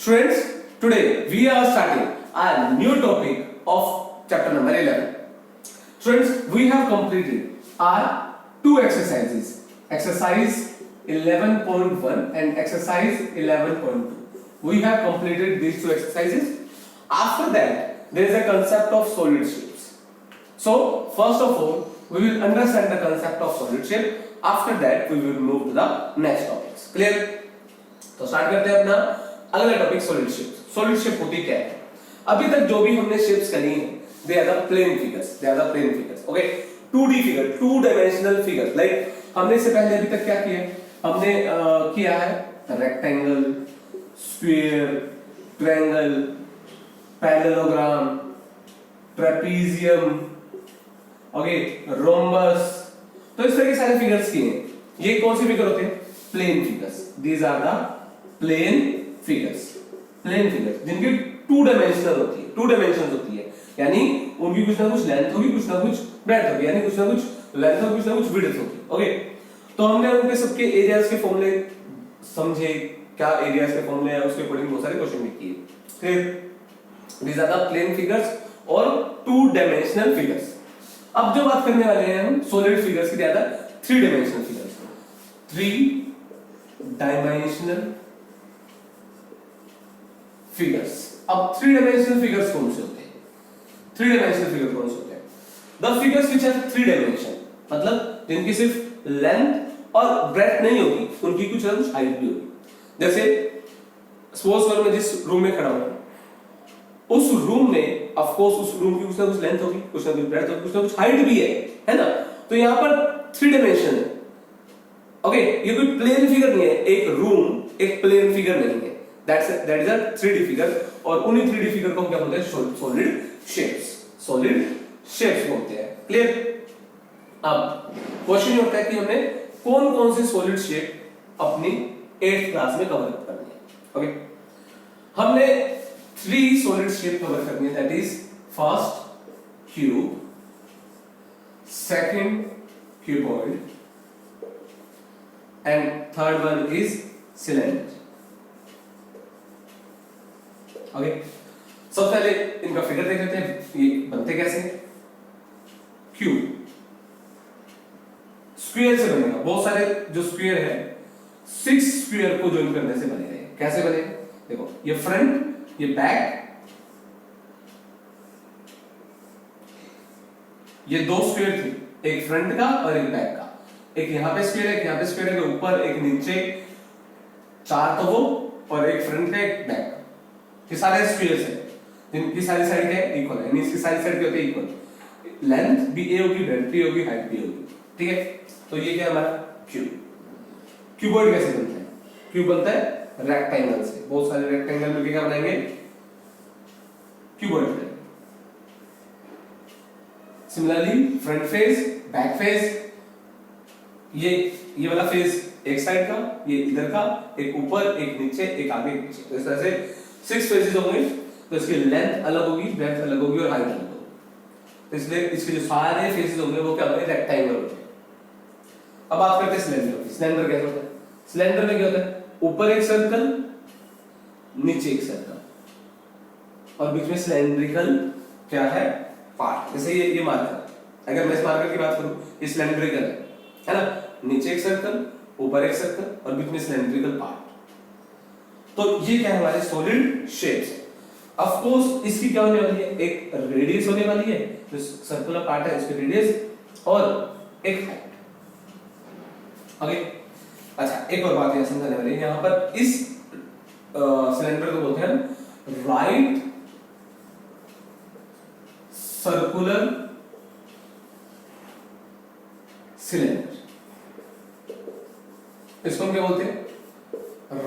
Students, today we are starting a new topic of chapter number 11. Students, we have completed our two exercises, exercise 11.1 and exercise 11.2. We have completed these two exercises. After that, there is a concept of solid shapes. So, first of all, we will understand the concept of solid shape. After that, we will move to the next topics. Clear? तो start करते हैं अपना अगला topic solid shapes. Solid shape होती क्या है? अभी तक जो भी हमने शेप्स करी हैं, they are the plane figures. Okay, 2D figure, two dimensional figure. Like हमने इससे पहले अभी तक क्या किया है? हमने किया है rectangle, square, triangle, parallelogram, trapezium, okay, rhombus. तो इस तरह के सारे फिगर्स किए हैं। ये कौन सी फिगर होते हैं? Plane figures. These are the plane figures जिनकी टू डायमेंशनल होती है, टू डायमेंशंस होती है, यानी उनकी कुछ ना कुछ लेंथ होगी, कुछ ना कुछ ब्रेड्थ होगी, यानी कुछ ना कुछ लेंथ होगी, कुछ ना कुछ विड्थ होगी। ओके, तो हमने उनके सबके एरियाज के फॉर्मूले समझे, क्या एरियाज के फॉर्मूले है, उसके अकॉर्डिंग बहुत सारे क्वेश्चन भी किए। Clear? These are the plane figures और टू डायमेंशनल फिगर्स। अब जो बात करने वाले हैं हम सॉलिड फिगर्स की, ज्यादा three dimensional figures, three dimensional figures. अब थ्री डायमेंशनल फिगर्स कौन से होते हैं? थ्री डायमेंशनल फिगर कौन से होते हैं? The figures which have three dimension, मतलब जिनकी सिर्फ लेंथ और ब्रेड्थ नहीं होगी, उनकी कुछ ना कुछ हाइट भी होगी। जैसे सपोज करो मैं जिस रूम में खड़ा हूं, उस रूम में ऑफ कोर्स उस रूम की कुछ ना कुछ लेंथ होगी, कुछ ना कुछ ब्रेड्थ होगी, कुछ ना कुछ हाइट भी है ना? तो यहां पर थ्री डायमेंशन है। ओके, ये कोई प्लेन फिगर नहीं है, एक रूम एक प्लेन फिगर नहीं है, that is a 3D figure. और उन्हीं 3D फिगर को हम क्या बोलते हैं? सॉलिड शेप्स बोलते हैं। क्लियर? अब क्वेश्चन ये होता है कि हमने कौन कौन से सॉलिड शेप अपनी 8th क्लास में कवर करनी है। ओके, हमने 3 सॉलिड शेप कवर करनी है, that is first cube, second cuboid and third one is cylinder. Okay, सबसे पहले इनका फिगर देख लेते हैं, ये बनते कैसे? क्यूब स्क्वायर से बनेगा। बहुत सारे जो स्क्वायर है, 6 स्क्वायर को ज्वाइन करने से बनेगा। कैसे बनेगा? देखो, ये फ्रंट, ये बैक, ये दो स्क्वायर थे, एक फ्रंट का और एक बैक का। एक यहाँ पे स्क्वायर है, यहाँ पे स्क्वायर है, ऊपर एक नीचे, 4 तो वो, और एक फ्रंट का एक बैक का। ये सारे स्क्वायर्स हैं जिनकी सारी साइड है इक्वल है, यानी इसकी सारी साइड क्या होती है? इक्वल। लेंथ भी ए होगी, ब्रेड्थ भी होगी, हाइट भी होगी। ठीक है, तो ये क्या है हमारा क्यूब। क्यूबॉइड कैसे बनता है? क्यूब बनता है रेक्टेंगल से। बहुत सारे रेक्टेंगल मिलकर क्या बनाएंगे? क्यूबॉइड बनाएंगे। Similarly front face, back face, ये वाला फेस एक साइड का, ये इधर का, एक ऊपर, एक नीचे, एक आगे, एक पीछे। तो इस तरह से 6 फेसेस होंगे, तो इसकी लेंथ अलग होगी, ब्रेड्थ अलग होगी और हाइट अलग होगी। तो इसलिए इसके जो सारे फेसेस होंगे वो क्या होंगे? रेक्टेंगल होंगे। अब बात करते हैं सिलेंडर की। सिलेंडर कैसे होता है? सिलेंडर में क्या होता है? ऊपर एक सर्कल, नीचे एक सर्कल, और बीच में सिलेंड्रिकल क्या है? पार्ट। जैसे ये मार्कर, अगर मैं इस मार्कर की बात करूं, ये सिलेंड्रिकल है ना? नीचे एक सर्कल, ऊपर एक सर्कल और बीच में सिलेंड्रिकल पार्ट। तो ये क्या है? हमारे सॉलिड शेप्स है। ऑफ कोर्स इसकी क्या होने वाली है? एक रेडियस होने वाली है, जो सर्कुलर पार्ट है इसकी रेडियस, और एक हाइट। ओके, अच्छा, एक और बात यहां समझाने वाली है। यहां पर इस सिलेंडर को बोलते हैं राइट सर्कुलर सिलेंडर। इसको हम क्या बोलते हैं?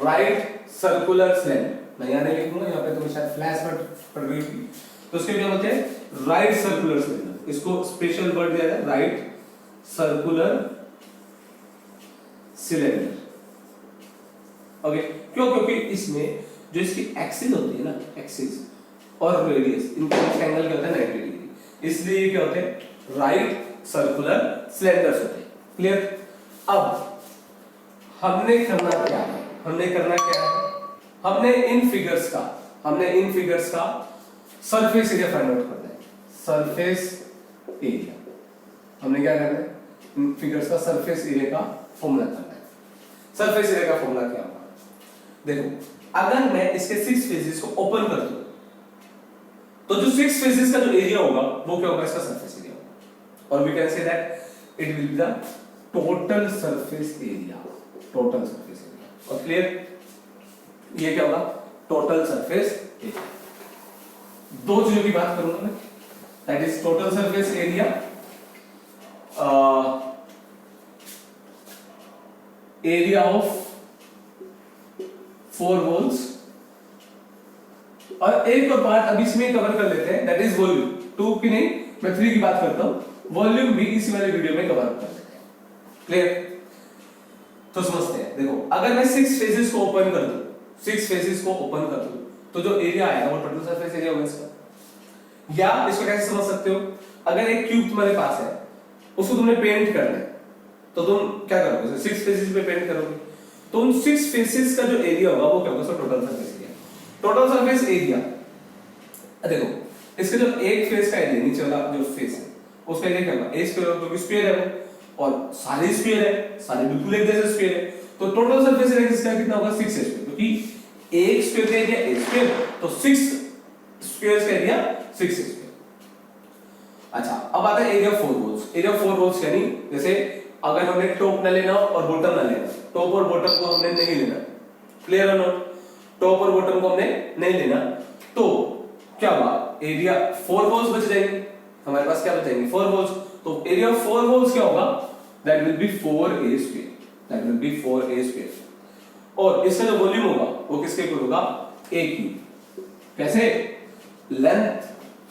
Right circular cylinder. मैं यहां नहीं लिखूंगा, यहां पे तो शायद फ्लैश पड़ रही थी, तो इसके क्या बोलते हैं? Right circular cylinder. इसको स्पेशल वर्ड दिया है, राइट सर्कुलर सिलेंडर। ओके, क्यों? क्योंकि इसमें जो इसकी एक्सिस होती है ना, एक्सिस और रेडियस, इनका बीच एंगल क्या होता है? 90 डिग्री। इसलिए क्या होते हैं? राइट सर्कुलर सिलेंडर्स होते हैं। क्लियर? अब हमने करना क्या है? हमने इन फिगर्स का सरफेस एरिया फाइंड आउट करना है। सरफेस एरिया हमने क्या करना है, इन फिगर्स का सरफेस एरिया का फॉर्मूला करना है। सरफेस एरिया का फॉर्मूला क्या होगा, देखो अगर मैं इसके 6 फेसेस को ओपन कर दूं तो जो 6 फेसेस का जो एरिया होगा वो क्या होगा, इसका सरफेस एरिया होगा। और we can say that it will be the total surface area, total surface area. और क्लियर, ये क्या होगा, टोटल सरफेस एरिया। दो चीजों की बात करूंगा मैं, that is total surface area area of 4 walls, और एक और पार्ट अभी इसमें कवर कर लेते हैं, दैट इज वॉल्यूम। 2 की नहीं, मैं 3 की बात करता हूं, वॉल्यूम भी इसी वाले वीडियो में कवर कर लेते हैं। क्लियर, तो समझते हैं। देखो अगर मैं 6 फेसेस को ओपन कर दूं, 6 फेसेस को ओपन कर दूं तो जो एरिया आएगा वो टोटल सरफेस एरिया होगा इसका। या इसको कैसे समझ सकते हो, अगर एक क्यूब तुम्हारे पास है, उसको तुमने पेंट करना है, तो तुम क्या करोगे, 6 फेसेस पे पेंट करोगे, तो उन 6 फेसेस का जो एरिया होगा वो क्या होगा, total surface area. Total surface area, देखो इसके जो एक फेस का एरिया, नीचे वाला जो फेस है उसका एरिया क्या होगा, ए स्क्वायर होगा, क्योंकि स्क्वायर है वो, और सारे स्क्वायर है, सारे बिल्कुल एक जैसे स्क्वायर है, तो टोटल सरफेस एरिया किसका कितना होगा, 6 स्क्वायर, क्योंकि एक स्क्वायर का एरिया ए स्क्वायर, तो 6 स्क्वायर का एरिया 6 स्क्वायर। अच्छा, अब आता है एरिया 4 वॉल्स। एरिया 4 वॉल्स यानी जैसे अगर हमने टॉप ना लेना और बॉटम ना लेना, टॉप और बॉटम को हमने नहीं लेना, क्लियर है नोट, टॉप और बॉटम को हमने नहीं लेना, तो क्या होगा, एरिया 4 वॉल्स बच जाएंगे हमारे पास, क्या बचेंगे 4 वॉल्स, तो एरिया 4 वॉल्स क्या होगा, that will B 4a square, that will B 4a square. और इसका जो वॉल्यूम होगा वो किसके इक्वल होगा, a क्यूब। कैसे, लेंथ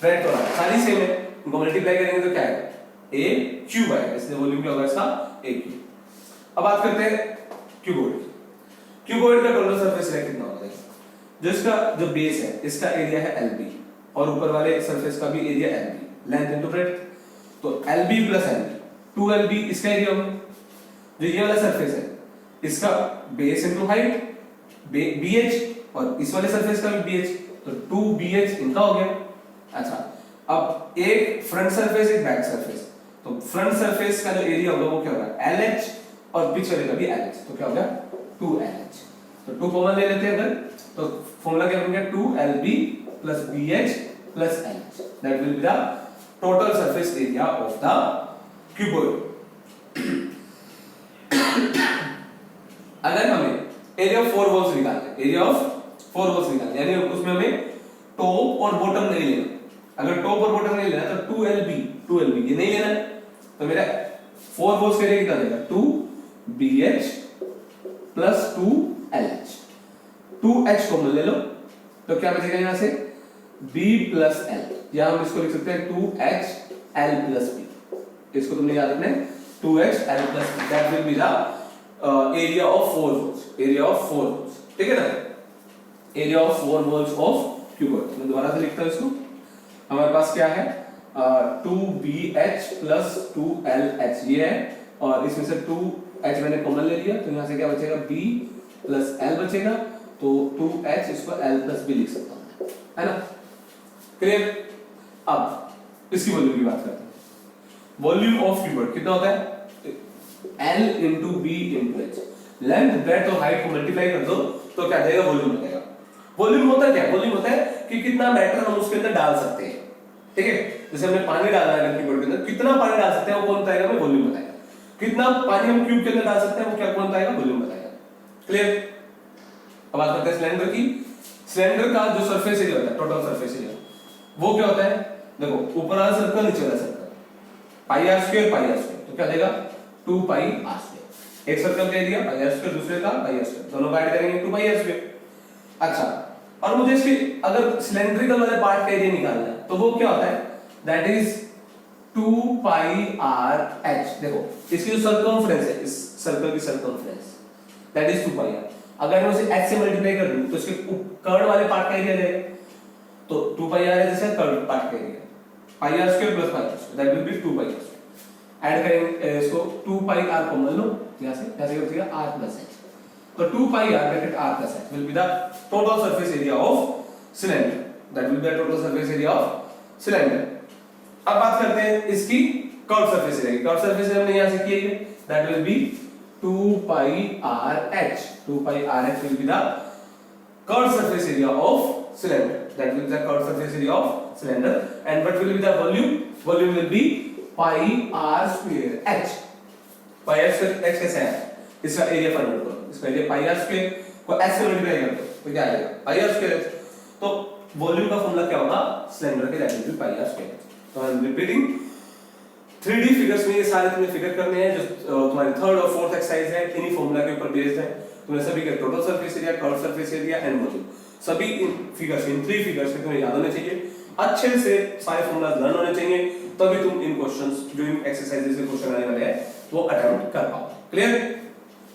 ब्रेड्थ और हाइट सारी सेम है, इनको मल्टीप्लाई करेंगे तो क्या आएगा, a क्यूब आएगा, इसलिए वॉल्यूम क्या होगा इसका, a क्यूब। अब बात करते हैं क्यूबॉइड। क्यूबॉइड का टोटल सरफेस एरिया कितना होगा, जो इसका जो बेस है इसका एरिया है lb, और ऊपर वाले सरफेस का भी area lb, length into breadth, तो lb प्लस lb 2lb इसका एरिया होगा। जो ये वाला सरफेस है इसका बेस इनटू हाइट bh, और इस वाले सरफेस का भी bh, तो 2bh इनका हो गया। अच्छा, अब एक फ्रंट सरफेस एक बैक सरफेस, तो फ्रंट सरफेस का जो एरिया होगा वो क्या होगा LH, और पीछे वाले का भी LH, तो क्या हो गया 2LH। तो 2 कॉमन ले लेते हैं अगर, तो फॉर्मूला क्या बन गया 2lb plus bh plus LH, that will be the total surface area of the cuboid। अगर हमें एरिया ऑफ 4 वॉल्स निकालना है, एरिया ऑफ 4 वॉल्स निकालना है, यानी उसमें हमें टॉप और बॉटम नहीं लेना। अगर टॉप और बॉटम नहीं लेना तो 2lb ये नहीं लेना, तो मेरा 4 वॉल्स का एरिया कितना देगा 2bh plus 2lh, 2h common ले लो, तो क्या बचेगा यहां से b plus l, या हम इसको लिख सकते हैं 2h l plus b, इसको तुमने याद रखना है 2h l plus b, that will be the area of 4 walls, area of 4 walls, ठीक है ना, area of 4 walls of cuboid। मैं दोबारा से लिखता हूं इसको, हमारे पास क्या है 2bh plus 2lh ये है, और इसमें से 2h मैंने कॉमन ले लिया, तो यहां से क्या बचेगा b plus l बचेगा, तो 2h इसको l plus b लिख सकता हूं, है ना, क्लियर। अब इसकी वॉल्यूम की बात करते हैं। वॉल्यूम ऑफ क्यूबॉइड कितना होता है, L into B into H, length breadth और हाइट को मल्टीप्लाई कर दो तो क्या देगा, वॉल्यूम मिलेगा। वॉल्यूम होता है क्या, वॉल्यूम होता है कि कितना मैटर हम उसके अंदर डाल सकते हैं, ठीक है। जैसे हमने पानी डालना है क्यूबॉइड के अंदर, कितना पानी डाल सकते हैं वो कौन बताएगा, हमें वॉल्यूम बताएगा। कितना पानी हम क्यूब के अंदर डाल सकते हैं वो क्या कौन बताएगा, वॉल्यूम बताएगा, क्लियर। अब बात करते हैं सिलेंडर की। सिलेंडर का जो सरफेस एरिया होता है, टोटल सरफेस एरिया, वो क्या होता है, देखो ऊपर वाला सर्कल नीचे वाला सर्कल, पाई आर स्क्वायर, तो क्या देगा 2 पाई आर स्क्वायर। एक सर्कल का एरिया पाई आर स्क्वायर, दूसरे का पाई आर स्क्वायर, दोनों का ऐड करेंगे 2 पाई आर स्क्वायर। अच्छा, और मुझे इसके अगर सिलेंड्रिकल वाले पार्ट का एरिया निकालना है तो वो क्या होता है, that is 2 pi r h. देखो इसकी जो सर्कमफ्रेंस है, इस सर्कल की circumference, that is 2 pi r. अगर मैं उसे h से मल्टीप्लाई कर दूं तो इसके कर्ड वाले पार्ट का एरिया देगा, तो 2 पाई आर है जैसे कर्ड पार्ट का एरिया, pi r square plus pi r square, that will be 2 pi r square. Add करेंगे इसको 2 पाई आर कॉमन लो, यहां से क्या बचेगा r प्लस h। तो 2 pi r bracket r plus h will be the total surface area of cylinder. That will be the total surface area of cylinder. अब बात करते हैं इसकी कर्व सरफेस एरिया की. कर्व सरफेस एरिया हमने यहां से किया है, that will be 2 pi r h. 2 pi r h will be the curved surface area of cylinder. That will be the curved surface area of cylinder. And what will be the volume? Volume will be pi r square h. pi r square h कैसे है? इसका area find out करो. इसका area pi r square को h से multiply कर दो तो क्या आएगा? pi r square h. तो वॉल्यूम का फॉर्मूला क्या होगा? सिलेंडर के, that will be pi r square. तो I am repeating 3D figures में ये सारे तुम्हें फिगर करने हैं जो तुम्हारी थर्ड और फोर्थ एक्सरसाइज है, इन्हीं फॉर्मूला के ऊपर बेस्ड है. तुम्हें सभी के total surface area, curve surface area and volume सभी इन फिगर्स, इन 3 फिगर्स के तुम्हें याद होने चाहिए. अच्छे से सारे फॉर्मूला लर्न होने चाहिए, तभी तुम इन क्वेश्चंस जो इन एक्सरसाइजेस से क्वेश्चन आने वाले हैं वो अटेम्प्ट कर पाओ. क्लियर?